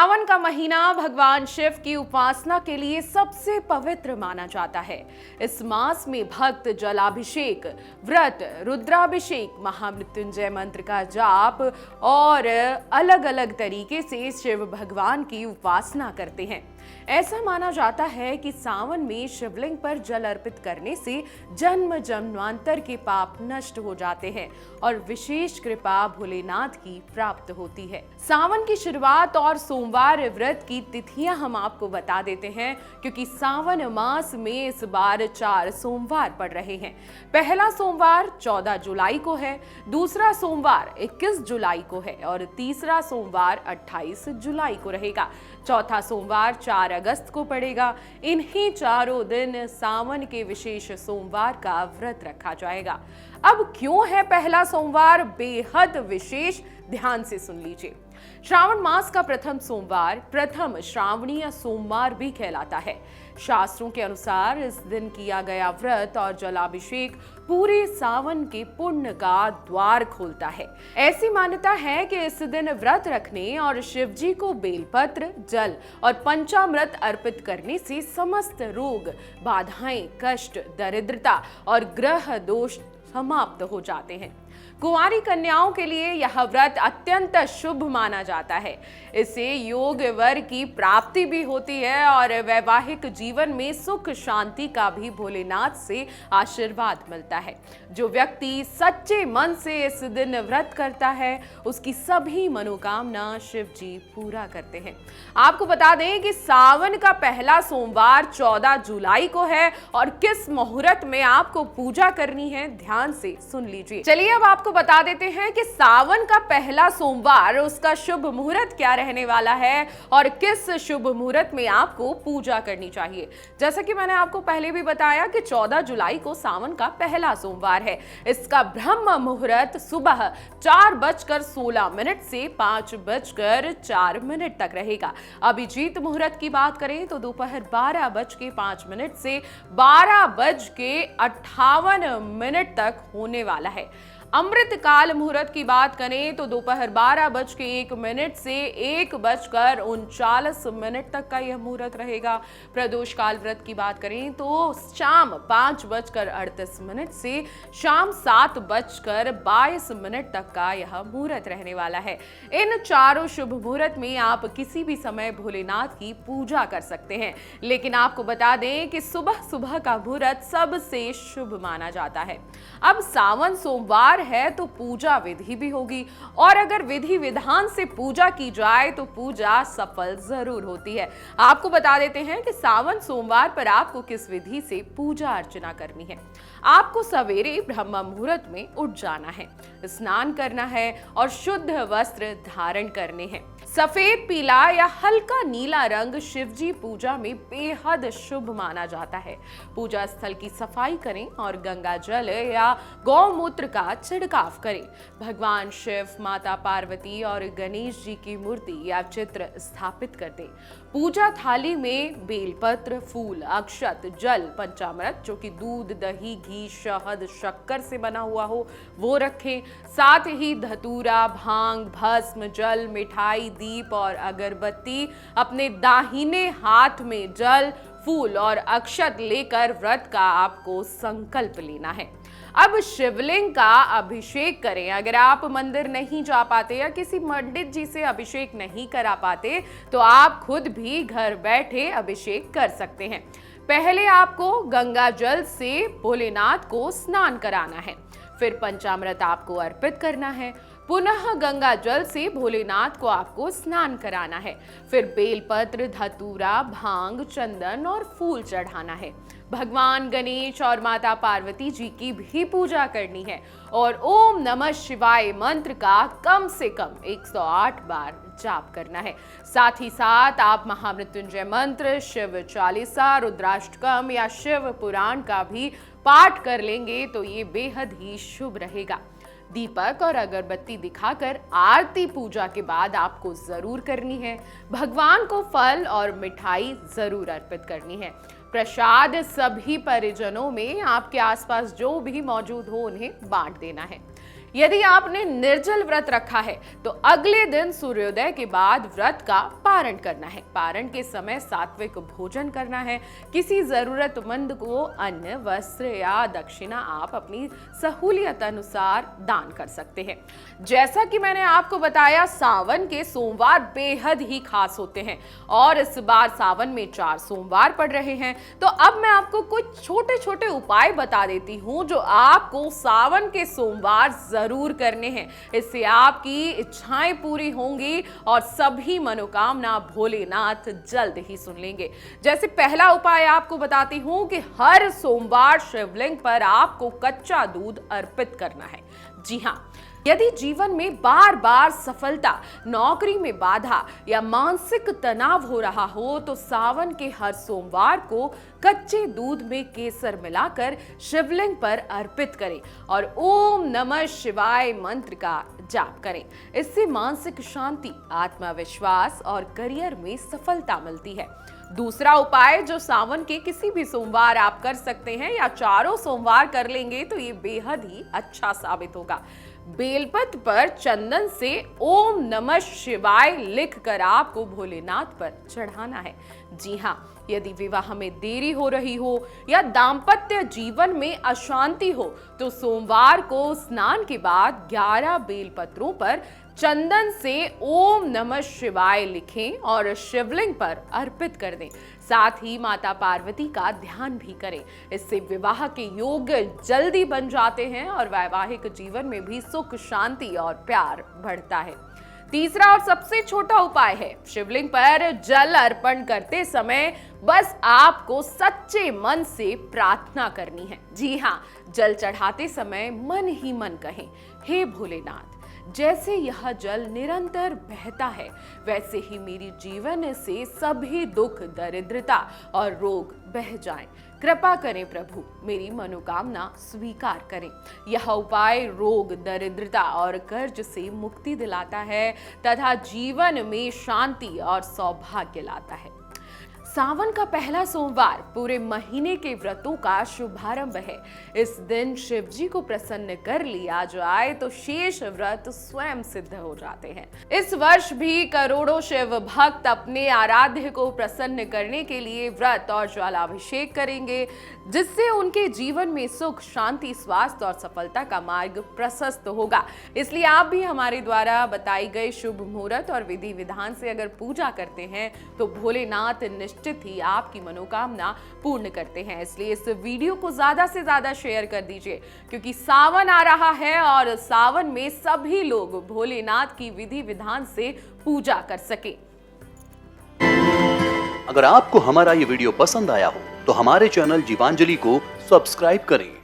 सावन का महीना भगवान शिव की उपासना के लिए सबसे पवित्र माना जाता है। इस मास में भक्त जलाभिषेक, व्रत, रुद्राभिषेक, महामृत्युंजय मंत्र का जाप और अलग अलग तरीके से शिव भगवान की उपासना करते हैं। ऐसा माना जाता है कि सावन में शिवलिंग पर जल अर्पित करने से जन्म जन्मांतर के पाप नष्ट हो जाते हैं और विशेष कृपा भोलेनाथ की प्राप्त होती है। सावन की शुरुआत और सोमवार व्रत की तिथियां हम आपको बता देते हैं, क्योंकि सावन मास में इस बार 4 सोमवार पड़ रहे हैं। पहला सोमवार 14 जुलाई को है, दूसरा सोमवार 21 जुलाई को है और तीसरा सोमवार 28 जुलाई को रहेगा। चौथा सोमवार 4 अगस्त को पड़ेगा। इन्हीं चारों दिन सावन के विशेष सोमवार का व्रत रखा जाएगा। अब क्यों है पहला सोमवार बेहद विशेष, ध्यान से सुन लीजिए। श्रावण मास का प्रथम सोमवार प्रथम श्रावणीय सोमवार भी कहलाता है। शास्त्रों के अनुसार इस दिन किया गया व्रत और जलाभिषेक पूरे सावन के पुण्य का द्वार खोलता है। ऐसी मान्यता है कि इस दिन व्रत रखने और शिव जी को बेलपत्र, जल और पंचामृत अर्पित करने से समस्त रोग, बाधाएं, कष्ट, दरिद्रता और ग्रह दोष समाप्त हो जाते हैं। कुंवारी कन्याओं के लिए यह व्रत अत्यंत शुभ माना जाता है। इससे योग वर की प्राप्ति भी होती है और वैवाहिक जीवन में सुख शांति का भी भोलेनाथ से आशीर्वाद मिलता है। जो व्यक्ति सच्चे मन से इस दिन व्रत करता है, उसकी सभी मनोकामना शिव जी पूरा करते हैं। आपको बता दें कि सावन का पहला सोमवार 14 जुलाई को है और किस मुहूर्त में आपको पूजा करनी है, ध्यान से सुन लीजिए। चलिए अब आपको बता देते हैं कि सावन का पहला सोमवार, उसका शुभ मुहूर्त क्या रहने वाला है और किस शुभ मुहूर्त में आपको पूजा करनी चाहिए। जैसा कि मैंने आपको पहले भी बताया कि 14 जुलाई को सावन का पहला सोमवार है। इसका ब्रह्म मुहूर्त सुबह 4:16 से 5:04 तक रहेगा। अभिजीत मुहूर्त की बात करें तो दोपहर 12:05 से 12:58 तक होने वाला है। अमृत काल मुहूर्त की बात करें तो दोपहर 12:01 से 1:39 तक का यह मुहूर्त रहेगा। प्रदोष काल व्रत की बात करें तो शाम 5:38 से शाम 7:22 तक का यह मुहूर्त रहने वाला है। इन चारों शुभ मुहूर्त में आप किसी भी समय भोलेनाथ की पूजा कर सकते हैं, लेकिन आपको बता दें कि सुबह सुबह का मुहूर्त सबसे शुभ माना जाता है। अब सावन सोमवार है तो पूजा विधि भी होगी, और अगर विधि विधान से पूजा की जाए तो पूजा सफल जरूर होती है। आपको बता देते हैं कि सावन सोमवार पर आपको किस विधि से पूजा अर्चना करनी है। आपको सवेरे ब्रह्म मुहूर्त में उठ जाना है, स्नान करना है और शुद्ध वस्त्र धारण करने हैं। सफेद, पीला या हल्का नीला रंग शिवजी पूजा में बेहद शुभ माना जाता है। पूजा स्थल की सफाई करें और गंगा जल या गौमूत्र का छिड़काव करें। भगवान शिव, माता पार्वती और गणेश जी की मूर्ति या चित्र स्थापित कर दें। पूजा थाली में बेलपत्र, फूल, अक्षत, जल, पंचामृत जो कि दूध, दही, घी, शहद, शक्कर से बना हुआ हो वो रखें। साथ ही धतूरा, भांग, भस्म, जल, मिठाई, दीप और अगरबत्ती अपने दाहिने हाथ में जल, फूल और अक्षत लेकर व्रत का आपको संकल्प लेना है। अब शिवलिंग का अभिषेक करें। अगर आप मंदिर नहीं जा पाते या किसी पंडित जी से अभिषेक नहीं करा पाते तो आप खुद भी घर बैठे अभिषेक कर सकते हैं। पहले आपको गंगा जल से भोलेनाथ को स्नान कराना है, फिर पंचामृत आपको अर्पित करना है, पुनः गंगा जल से भोलेनाथ को आपको स्नान कराना है, फिर बेलपत्र, धतूरा, भांग, चंदन और फूल चढ़ाना है। भगवान गणेश और माता पार्वती जी की भी पूजा करनी है और ओम नमः शिवाय मंत्र का कम से कम 108 बार जाप करना है। साथ ही साथ आप महामृत्युंजय मंत्र, शिव चालीसा, रुद्राष्टकम या शिव पुराण का भी पाठ कर लेंगे तो ये बेहद ही शुभ रहेगा। दीपक और अगरबत्ती दिखाकर आरती पूजा के बाद आपको जरूर करनी है। भगवान को फल और मिठाई जरूर अर्पित करनी है। प्रसाद सभी परिजनों में आपके आसपास जो भी मौजूद हो उन्हें बांट देना है। यदि आपने निर्जल व्रत रखा है तो अगले दिन सूर्योदय के बाद व्रत का पारण करना है। पारण के समय सात्विक भोजन करना है। किसी जरूरतमंद को अन्न, वस्त्र या दक्षिणा आप अपनी सहूलियत अनुसार दान कर सकते हैं। जैसा कि मैंने आपको बताया, सावन के सोमवार बेहद ही खास होते हैं और इस बार सावन में 4 सोमवार पड़ रहे हैं। तो अब मैं आपको कुछ छोटे छोटे उपाय बता देती हूं जो आपको सावन के सोमवार जरूर करने हैं। इससे आपकी इच्छाएं पूरी होंगी और सभी मनोकामना भोलेनाथ जल्द ही सुन लेंगे। जैसे पहला उपाय आपको बताती हूं कि हर सोमवार शिवलिंग पर आपको कच्चा दूध अर्पित करना है। जी हां, यदि जीवन में बार बार सफलता, नौकरी में बाधा या मानसिक तनाव हो रहा हो तो सावन के हर सोमवार को कच्चे दूध में केसर मिलाकर शिवलिंग पर अर्पित करें और ओम नमः शिवाय मंत्र का जाप करें। इससे मानसिक शांति, आत्मविश्वास और करियर में सफलता मिलती है। दूसरा उपाय जो सावन के किसी भी सोमवार आप कर सकते हैं या चारों सोमवार कर लेंगे तो ये बेहद ही अच्छा साबित होगा। बेलपत्र पर चंदन से ओम नमः शिवाय लिखकर आपको भोलेनाथ पर चढ़ाना है। जी हाँ, यदि विवाह में देरी हो रही हो या दाम्पत्य जीवन में अशांति हो तो सोमवार को स्नान के बाद 11 बेलपत्रों पर चंदन से ओम नमः शिवाय लिखें और शिवलिंग पर अर्पित कर दें। साथ ही माता पार्वती का ध्यान भी करें। इससे विवाह के योग जल्दी बन जाते हैं और वैवाहिक जीवन में भी सुख, शांति और प्यार बढ़ता है। तीसरा और सबसे छोटा उपाय है, शिवलिंग पर जल अर्पण करते समय बस आपको सच्चे मन से प्रार्थना करनी है। जी हाँ, जल चढ़ाते समय मन ही मन कहें, हे भोलेनाथ, जैसे यह जल निरंतर बहता है वैसे ही मेरी जीवन से सभी दुख, दरिद्रता और रोग बह जाएं। कृपा करें प्रभु, मेरी मनोकामना स्वीकार करें। यह उपाय रोग, दरिद्रता और कर्ज से मुक्ति दिलाता है तथा जीवन में शांति और सौभाग्य लाता है। सावन का पहला सोमवार पूरे महीने के व्रतों का शुभारंभ है। इस दिन शिव जी को प्रसन्न कर लिया जाए तो शेष व्रत स्वयं सिद्ध हो जाते हैं। इस वर्ष भी करोड़ों शिव भक्त अपने आराध्य को प्रसन्न करने के लिए व्रत और ज्वालाभिषेक करेंगे, जिससे उनके जीवन में सुख, शांति, स्वास्थ्य और सफलता का मार्ग प्रशस्त होगा। इसलिए आप भी हमारे द्वारा बताई गई शुभ मुहूर्त और विधि विधान से अगर पूजा करते हैं तो भोलेनाथ निश्चित ही आपकी मनोकामना पूर्ण करते हैं। इसलिए इस वीडियो को ज्यादा से ज्यादा शेयर कर दीजिए, क्योंकि सावन आ रहा है और सावन में सभी लोग भोलेनाथ की विधि विधान से पूजा कर सके। अगर आपको हमारा ये वीडियो पसंद आया हो तो हमारे चैनल जीवांजलि को सब्सक्राइब करें